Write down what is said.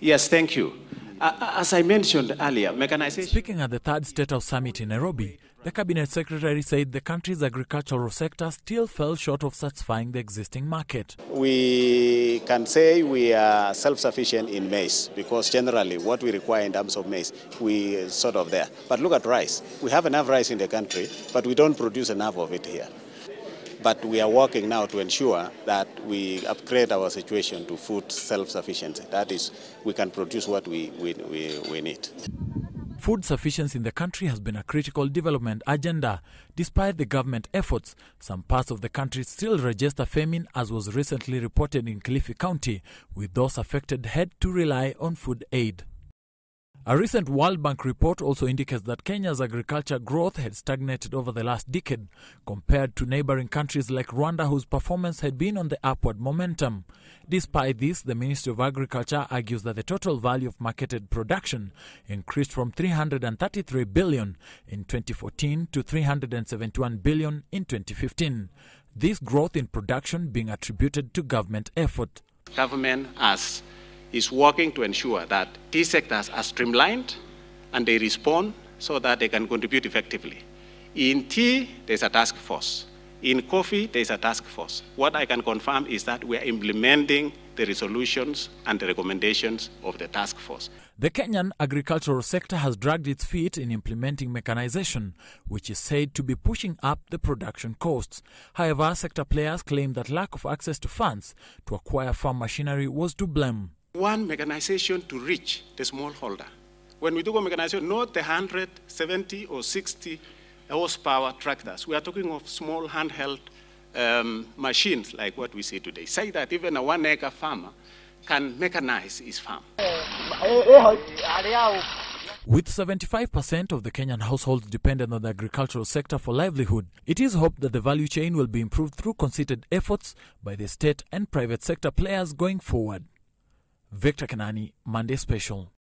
Yes, thank you. As I mentioned earlier, mechanization... Speaking at the third State House Summit in Nairobi, the Cabinet Secretary said the country's agricultural sector still fell short of satisfying the existing market. We can say we are self-sufficient in maize because generally what we require in terms of maize, we sort of there. But look at rice. We have enough rice in the country, but we don't produce enough of it here. But we are working now to ensure that we upgrade our situation to food self-sufficiency. That is, we can produce what we need. Food sufficiency in the country has been a critical development agenda. Despite the government efforts, some parts of the country still register famine, as was recently reported in Kilifi County, with those affected had to rely on food aid. A recent World Bank report also indicates that Kenya's agriculture growth had stagnated over the last decade, compared to neighboring countries like Rwanda, whose performance had been on the upward momentum. Despite this, the Ministry of Agriculture argues that the total value of marketed production increased from 333 billion in 2014 to 371 billion in 2015. This growth in production being attributed to government effort. Government is working to ensure that these sectors are streamlined and they respond so that they can contribute effectively. In tea, there's a task force. In coffee, there's a task force. What I can confirm is that we are implementing the resolutions and the recommendations of the task force. The Kenyan agricultural sector has dragged its feet in implementing mechanization, which is said to be pushing up the production costs. However, sector players claim that lack of access to funds to acquire farm machinery was to blame. One mechanization to reach the smallholder. When we do mechanization, not the 170 or 60 horsepower tractors. We are talking of small handheld machines like what we see today. Say that even a 1 acre farmer can mechanize his farm. With 75% of the Kenyan households dependent on the agricultural sector for livelihood, it is hoped that the value chain will be improved through concerted efforts by the state and private sector players going forward. Victor Kenani, Monday Special.